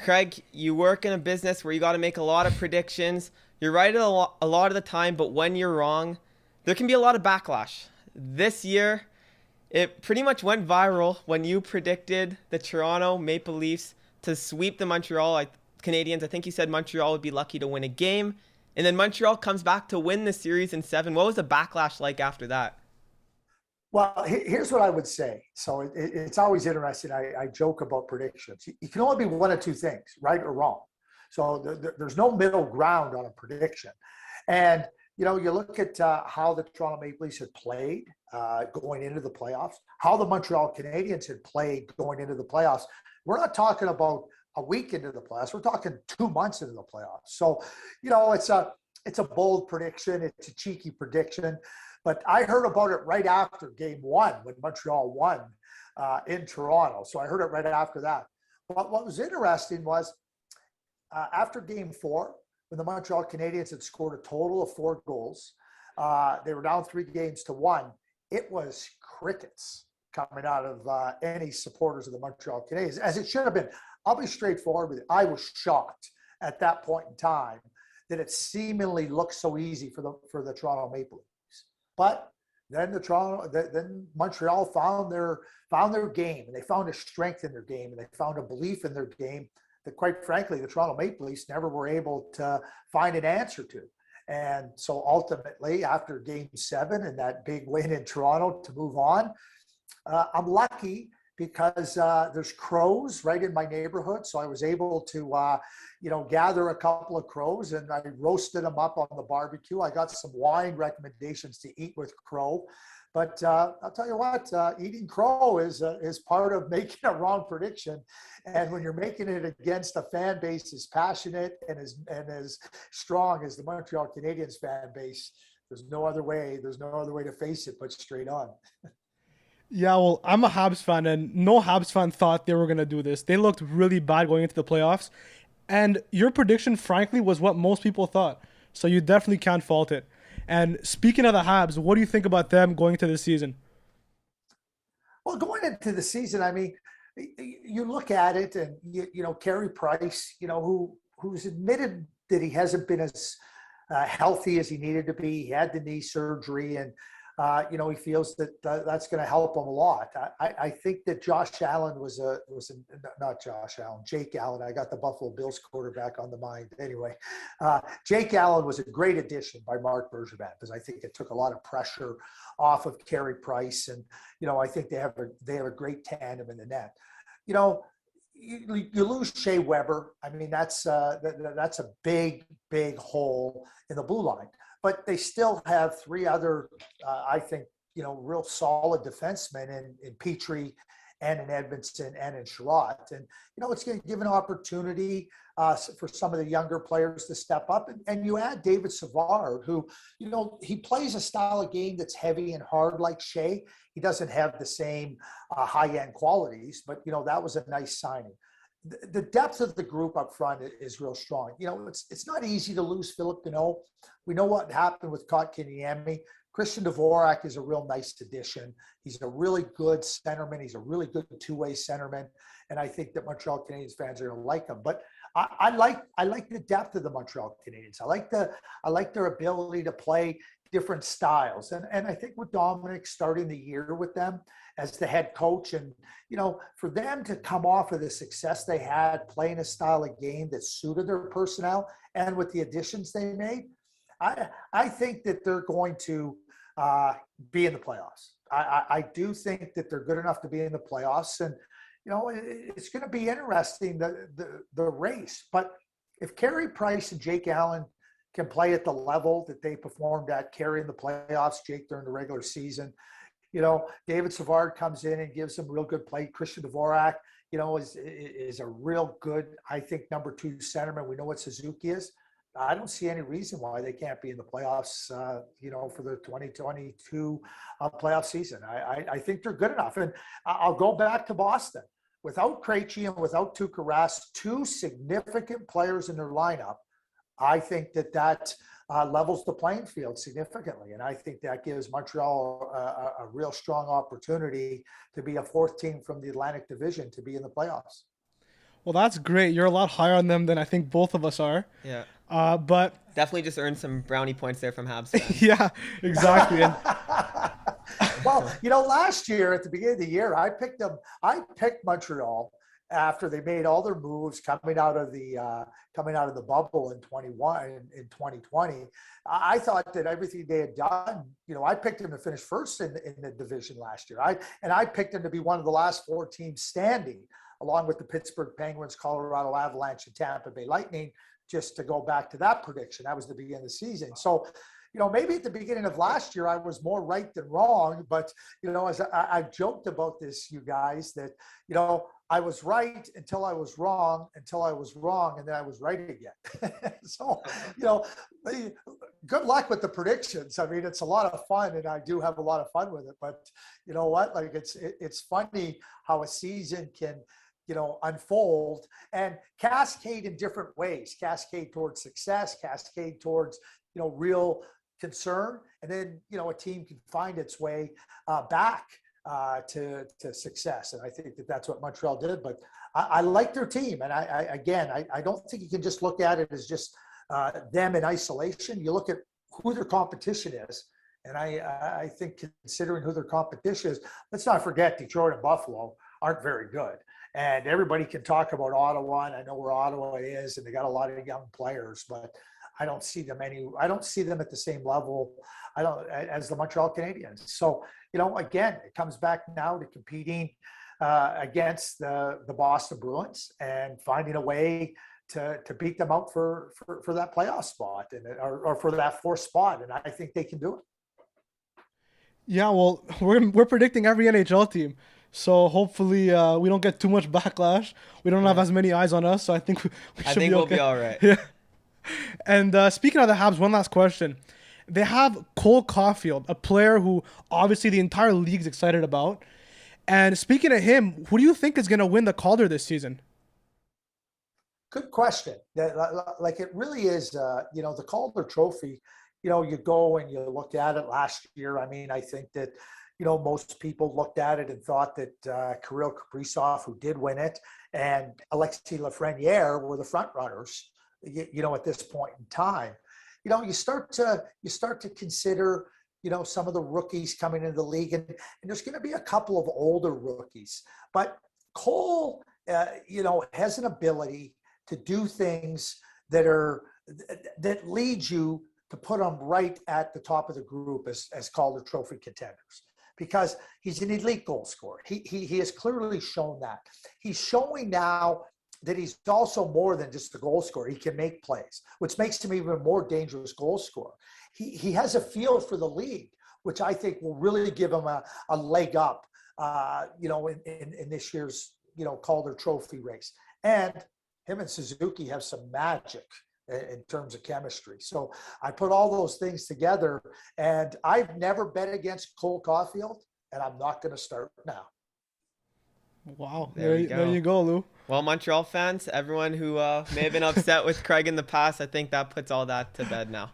Craig, you work in a business where you got to make a lot of predictions. You're right a lot of the time, but when you're wrong, there can be a lot of backlash. This year, it pretty much went viral when you predicted the Toronto Maple Leafs to sweep the Montreal Canadiens. I think you said Montreal would be lucky to win a game. And then Montreal comes back to win the series in seven. What was the backlash like after that? Well, here's what I would say. So it's always interesting. I joke about predictions. You can only be one of two things, right or wrong. So there's no middle ground on a prediction. And, you look at how the Toronto Maple Leafs had played going into the playoffs, how the Montreal Canadiens had played going into the playoffs. We're not talking about a week into the playoffs. We're talking 2 months into the playoffs. So, it's a bold prediction. It's a cheeky prediction. But I heard about it right after game one when Montreal won in Toronto. So I heard it right after that. But what was interesting was after game four, when the Montreal Canadiens had scored a total of 4 goals, they were down 3-1. It was crickets coming out of any supporters of the Montreal Canadiens, as it should have been. I'll be straightforward with you. I was shocked at that point in time that it seemingly looked so easy for the Toronto Maple Leafs. But then then Montreal found their game, and they found a strength in their game, and they found a belief in their game that, quite frankly, the Toronto Maple Leafs never were able to find an answer to. And so ultimately, after game 7 and that big win in Toronto to move on, I'm lucky because there's crows right in my neighborhood. So I was able to, gather a couple of crows, and I roasted them up on the barbecue. I got some wine recommendations to eat with crow. But I'll tell you what, eating crow is part of making a wrong prediction. And when you're making it against a fan base as passionate and as strong as the Montreal Canadiens fan base, there's no other way to face it but straight on. Yeah, well, I'm a Habs fan, and no Habs fan thought they were going to do this. They looked really bad going into the playoffs. And your prediction, frankly, was what most people thought. So you definitely can't fault it. And speaking of the Habs, what do you think about them going into the season? Well, going into the season, I mean, you look at it, and Carey Price, who's admitted that he hasn't been as healthy as he needed to be. He had the knee surgery, and he feels that that's going to help him a lot. I think that Josh Allen not Josh Allen, Jake Allen. I got the Buffalo Bills quarterback on the mind. Anyway, Jake Allen was a great addition by Mark Bergevin because I think it took a lot of pressure off of Carey Price, and I think they have a great tandem in the net. You lose Shea Weber. I mean, that's a big hole in the blue line. But they still have 3 other, I think, real solid defensemen in Petrie and in Edmondson and in Sherratt. And, it's going to give an opportunity for some of the younger players to step up. And you add David Savard, who, he plays a style of game that's heavy and hard like Shea. He doesn't have the same high-end qualities, but, that was a nice signing. The depth of the group up front is real strong. It's not easy to lose Philip Deneau. We know what happened with Kotkaniemi. Christian Dvorak is a real nice addition. He's a really good centerman. He's a really good two-way centerman, and I think that Montreal Canadiens fans are going to like him. But I like the depth of the Montreal Canadiens. I like their ability to play different styles, and I think with Dominic starting the year with them as the head coach, and for them to come off of the success they had playing a style of game that suited their personnel, and with the additions they made, I think that they're going to be in the playoffs. I do think that they're good enough to be in the playoffs, and it's going to be interesting the race. But if Carey Price and Jake Allen can play at the level that they performed at, carrying the playoffs, Jake during the regular season, David Savard comes in and gives some real good play. Christian Dvorak, is a real good, I think, number 2 centerman. We know what Suzuki is. I don't see any reason why they can't be in the playoffs, for the 2022 playoff season. I think they're good enough. And I'll go back to Boston. Without Krejci and without Tuukka Rask, 2 significant players in their lineup, I think that levels the playing field significantly. And I think that gives Montreal a real strong opportunity to be a 4th team from the Atlantic Division to be in the playoffs. Well, that's great. You're a lot higher on them than I think both of us are. Yeah. But Definitely just earned some brownie points there from Habs fans. yeah, exactly. And Well, last year at the beginning of the year, I picked them. I picked Montreal after they made all their moves coming out of the bubble in 2020. I thought that everything they had done, I picked them to finish first in the division last year. I picked them to be one of the last four teams standing, along with the Pittsburgh Penguins, Colorado Avalanche, and Tampa Bay Lightning. Just to go back to that prediction, that was the beginning of the season. So, maybe at the beginning of last year, I was more right than wrong. But, as I've joked about this, you guys, that, I was right until I was wrong, and then I was right again. So, good luck with the predictions. I mean, it's a lot of fun, and I do have a lot of fun with it. But you know what? Like, it's funny how a season can unfold and cascade in different ways, cascade towards success, cascade towards, real concern. And then, a team can find its way back to success. And I think that that's what Montreal did, but I like their team. And I don't think you can just look at it as just them in isolation. You look at who their competition is. And I think considering who their competition is, let's not forget Detroit and Buffalo aren't very good. And everybody can talk about Ottawa, and I know where Ottawa is, and they got a lot of young players, but I don't see them at the same level as the Montreal Canadiens. So, again, it comes back now to competing against the Boston Bruins and finding a way to beat them out for that playoff spot or for that fourth spot. And I think they can do it. yeah, well, we're predicting every NHL team. So hopefully we don't get too much backlash. We don't have as many eyes on us, so I think we should be okay. We'll be all right. Yeah. And speaking of the Habs, one last question. They have Cole Caufield, a player who obviously the entire league's excited about. And speaking of him, who do you think is going to win the Calder this season? Good question. Like, it really is, the Calder Trophy. You go and you look at it last year. I mean, I think that most people looked at it and thought that Kirill Kaprizov, who did win it, and Alexis Lafreniere were the front runners. At this point in time, you start to consider some of the rookies coming into the league, and there's going to be a couple of older rookies, but Cole, has an ability to do things that lead you to put them right at the top of the group as Calder Trophy contenders. Because he's an elite goal scorer. He has clearly shown that. He's showing now that he's also more than just a goal scorer. He can make plays, which makes him even more dangerous goal scorer. He has a feel for the league, which I think will really give him a leg up, in this year's, Calder Trophy race. And him and Suzuki have some magic in terms of chemistry. So I put all those things together, and I've never bet against Cole Caufield, and I'm not going to start now. Wow. There you go, Lou. Well, Montreal fans, everyone who may have been upset with Craig in the past, I think that puts all that to bed now.